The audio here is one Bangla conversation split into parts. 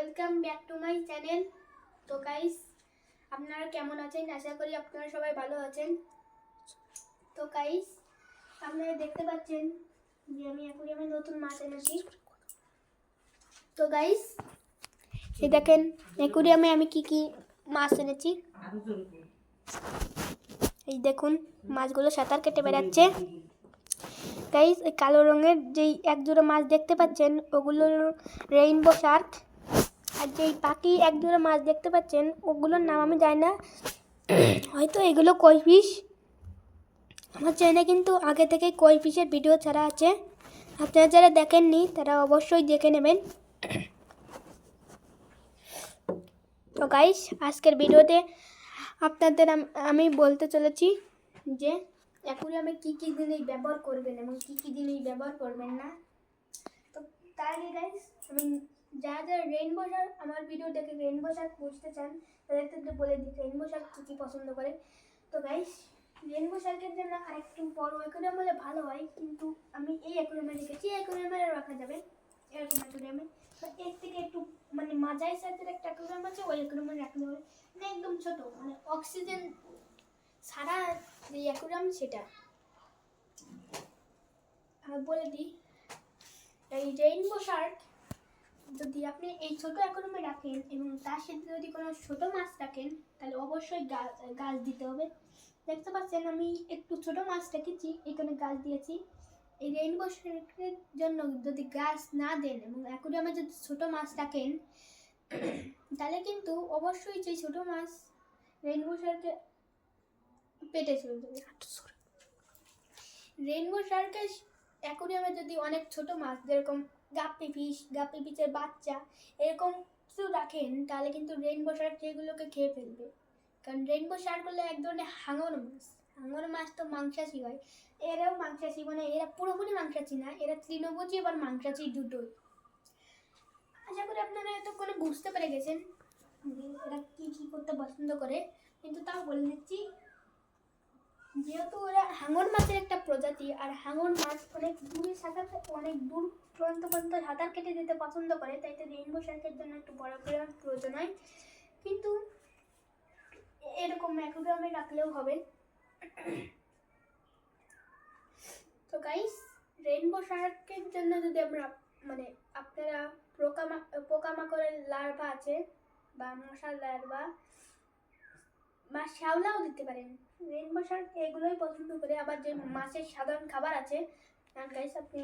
Welcome back to my channel. তো গাইস, আপনারা কেমন আছেন? আশা করি আপনারা সবাই ভালো আছেন। তো গাইস, আপনারা দেখতে পাচ্ছেন যে আমি অ্যাকুরিয়ামে নতুন মাছ এনেছি। তো গাইস, এই দেখেন অ্যাকুরিয়ামে আমি কি কি মাছ এনেছি। এই দেখুন মাছগুলো সাঁতার কেটে বেড়াচ্ছে। গাইস, এই কালো রঙের যেই একজোড়া মাছ দেখতে পাচ্ছেন ওগুলো রেইনবো শার্ক। আর যেই বাকি একজোড়া মাছ দেখতে পাচ্ছেন ওগুলোর নাম আমি জানি না, হয়তো এগুলো কই ফিশ। আমার চ্যানেলে কিন্তু আগে থেকে কই ফিশের ভিডিও ছাড়া আছে, আপনারা যারা দেখেননি তারা অবশ্যই দেখে নেবেন। তো গাইস, আজকের ভিডিওতে আপনাদের আমি বলতে চলেছি যে অ্যাকুরিয়ামে কী কী জিনিস ব্যবহার করবেন এবং কী কী জিনিস ব্যবহার করবেন না। তো তার আগে গাইস, আমি যারা যারা রেইনবো শার্ক আমার ভিডিও দেখে রেইনবো শার্ক বুঝতে চান তাদেরকে বলে দিই রেইনবো শার্ক কী কী পছন্দ করে। তো গাইস, রেইনবো শার্কের জন্য আরেকটু বড় অ্যাকুরিয়াম হলে ভালো হয়, কিন্তু আমি এই অ্যাকুরিয়ামে রেখেছি। এই অ্যাকুরিয়ামে রাখা যাবে এরকম অ্যাকুরিয়ামে, এর থেকে একটু মানে মাঝারি সাইজের একটা অ্যাকুরিয়াম আছে, ওই অ্যাকুরিয়ামে রাখলে হবে মানে একদম ছোট, মানে অক্সিজেন ছাড়া যে অ্যাকুরিয়াম সেটা। আমি বলে দিই, এই রেইনবো শার্ক যদি আপনি এই ছোট অ্যাকুরিয়ামে রাখেন এবং তার সাথে যদি কোনো ছোট মাছ রাখেন তাহলে অবশ্যই গাছ দিতে হবে। দেখতে পাচ্ছেন আমি একটু ছোট মাছ রেখেছি, এখানে গাছ দিয়েছি। এই রেইনবো শার্কের জন্য যদি গাছ না দেন এবং অ্যাকুরিয়ামে যদি ছোট মাছ রাখেন তাহলে কিন্তু অবশ্যই সেই ছোট মাছ রেইনবো শার্কের পেটে চলে যাবে। রেইনবো শার্কের অ্যাকুরিয়ামে যদি অনেক ছোট মাছ যেরকম গাপ্পি ফিশের বাচ্চা এরকম কিছু রাখেন তাহলে কিন্তু রেইনবো শার্ক সেগুলোকে খেয়ে ফেলবে। কারণ রেইনবো শার্ক হলো এক ধরনের হাঙর মাছ। হাঙর মাছ তো মাংসাশী হয়, এরাও মাংসাশী, মানে এরা পুরোপুরি মাংসাশী না, এরা তৃণভোজী আবার মাংসাশী দুটোই। আশা করি আপনারা এতক্ষণে বুঝতে পেরে গেছেন যে এরা কী কী করতে পছন্দ করে, কিন্তু তাও বলে দিচ্ছি যেহেতু ওরা হাঙর মাছের একটা প্রজাতি, আর হাঙর মাছ অনেক দূরে অনেক দূর পর্যন্ত সাঁতার কেটে যেতে পছন্দ করে, তাই তো রেইনবো শার্কের জন্য একটু বড় করে প্রয়োজন হয়, কিন্তু এরকম অ্যাকুরিয়ামে রাখলেও হবে। তো গাইস, রেইনবো শার্কের জন্য যদি আমরা মানে আপনারা পোকামাকড়ের লার্ভা আছে বা মশার লার্ভা বা শ্যাওলাও দিতে পারেন। রেইনবো শার্ক এগুলোই পছন্দ করে। আবার যে মাছের সাধারণ খাবার আছে, গাইস আপনি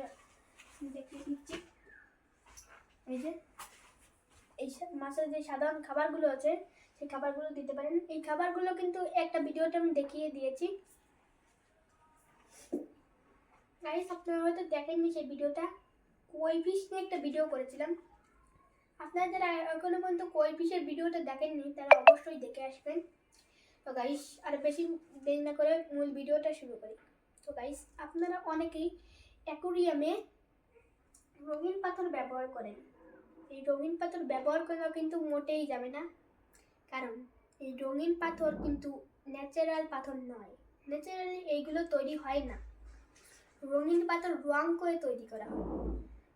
দেখিয়ে দিচ্ছি, এই যে এই মাছের যে সাধারণ খাবারগুলো আছে সেই খাবারগুলো দিতে পারেন। এই খাবারগুলো কিন্তু একটা ভিডিওতে আমি দেখিয়ে দিয়েছি গাইস, আপনারা হয়তো দেখেননি সেই ভিডিওটা। কই ফিশ নিয়ে একটা ভিডিও করেছিলাম, আপনারা যারা এখনো পর্যন্ত কই ফিশের ভিডিওটা দেখেননি তারা অবশ্যই দেখে আসবেন। তো গাইস, আর বেশি দেরি না করে মূল ভিডিওটা শুরু করি। তো গাইস, আপনারা অনেকেই অ্যাকুরিয়ামে রঙিন পাথর ব্যবহার করেন। এই রঙিন পাথর ব্যবহার করা কিন্তু মোটেই যাবে না, কারণ এই রঙিন পাথর কিন্তু ন্যাচারাল পাথর নয়। ন্যাচারালি এইগুলো তৈরি হয় না, রঙিন পাথর রং করে তৈরি করা হয়।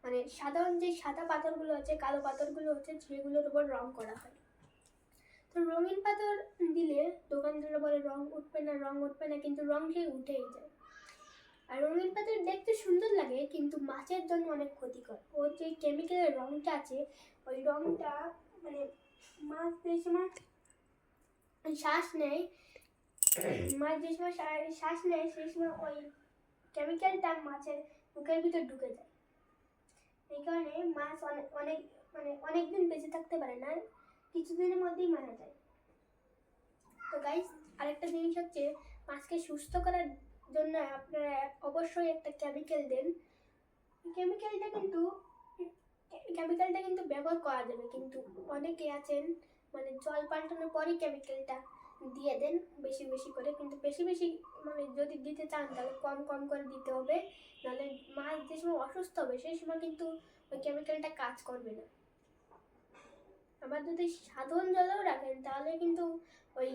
মানে সাধারণ যে সাদা পাথরগুলো আছে, কালো পাথরগুলো হচ্ছে সেগুলোর উপর রং করা হয়। তো রঙিন পাথর দিলে দোকানদাররা বলে রং উঠবে না, কিন্তু রং সেই উঠেই যায়। আর রঙিন পাথর দেখতে সুন্দর লাগে কিন্তু মাছের জন্য অনেক ক্ষতিকর। ওর যে কেমিক্যালের রংটা আছে ওই রংটা মানে মাছ যে সময় শ্বাস নেয় সেই সময় ওই কেমিক্যালটা মাছের মুখের ভিতর ঢুকে যায়। এই কারণে মাছ অনেক দিন বেঁচে থাকতে পারে না, কিছুদিনের মধ্যেই মারা যায়। তো গাইস, আরেকটা জিনিস হচ্ছে মাছকে সুস্থ করার জন্য আপনারা অবশ্যই একটা কেমিক্যাল দেন। কেমিক্যালটা কিন্তু ব্যবহার করা যাবে, কিন্তু অনেকে আছেন মানে জল পাল্টানোর পরই কেমিক্যালটা দিয়ে দেন বেশি বেশি করে, কিন্তু বেশি বেশি মানে যদি দিতে চান তাহলে কম কম করে দিতে হবে, নাহলে মাছ যে সময় অসুস্থ হবে সেই সময় কিন্তু ওই কেমিক্যালটা কাজ করবে না। আবার যদি সাধারণ জলেও রাখেন তাহলে কিন্তু ওই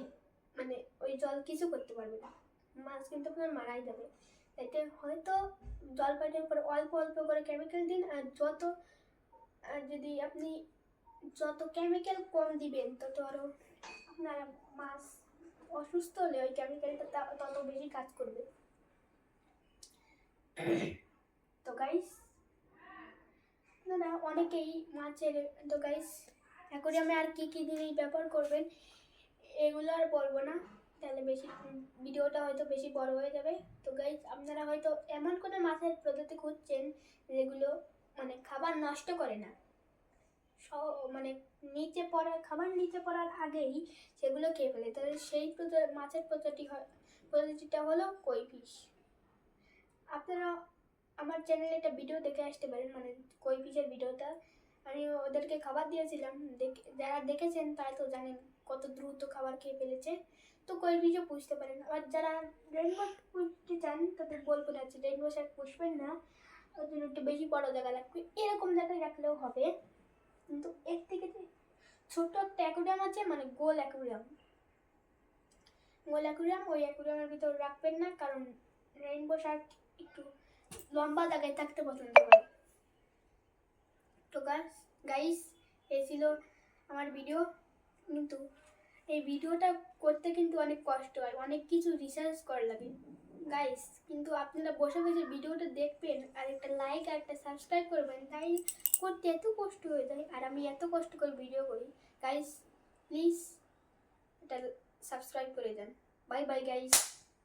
ওই জল কিছু করতে পারবে না, মাছ কিন্তু আপনার মারাই যাবে। এতে হয়তো জল পাল্টানোর পরে অল্প অল্প করে কেমিক্যাল দিন, আর যদি আপনি যত কেমিক্যাল কম দিবেন তত আরো আপনারা মাছ অসুস্থ হলে ওই কেমিক্যালটা তত বেশি কাজ করবে। তো গাইস আপনারা অনেকেই মাছের, তো গাইস অ্যাকোয়ারিয়ামে আর কি কি জিনিস ব্যবহার করবেন এগুলো আর বলবো না, তাহলে বেশি ভিডিওটা হয়তো বেশি বড় হয়ে যাবে। তো গাইস আপনারা হয়তো এমন কোনো মাছের প্রজাতি খুঁজছেন যেগুলো মানে খাবার নষ্ট করে না, মানে নিচে পড়া খাবার নিচে পড়ার আগেই সেগুলো খেয়ে ফেলে, তাহলে সেই মাছের প্রজাতিটা হলো কই ফিশ। আপনারা আমার চ্যানেলে একটা ভিডিও দেখে আসতে পারেন, মানে কই ফিশের ভিডিওটা আমি ওদেরকে খাবার দিয়েছিলাম, যারা দেখেছেন তারা তো জানেন কত দ্রুত খাবার খেয়ে ফেলেছে। তো কই ফিশও পুষতে পারেন। আর যারা রেইনবো পুষতে চান তাদের বলবো না যে রেইনবো শার্ক পুষবেন না, ওর জন্য একটু বেশি বড় জায়গা লাগবে, এরকম জায়গায় রাখলেও হবে। কিন্তু এর থেকে যে ছোট্ট একটা অ্যাকুরিয়াম আছে, মানে গোল অ্যাকুরিয়াম, ওই অ্যাকুরিয়ামের ভিতর রাখবেন না, কারণ রেইনবো শার্ক একটু লম্বা জায়গায় থাকতে পছন্দ করে। তো গাইস এই ছিল আমার ভিডিও, কিন্তু এই ভিডিওটা করতে কিন্তু অনেক কষ্ট হয়, অনেক কিছু রিসার্চ করা লাগে গাইস, কিন্তু আপনারা বসে বসে ভিডিওটা দেখবেন আর একটা লাইক আর একটা সাবস্ক্রাইব করবেন, তাই করতে এত কষ্ট হয়ে যায়, আর আমি এত কষ্ট করে ভিডিও করি। গাইস প্লিজ এটা সাবস্ক্রাইব করে দেন। Bye bye guys.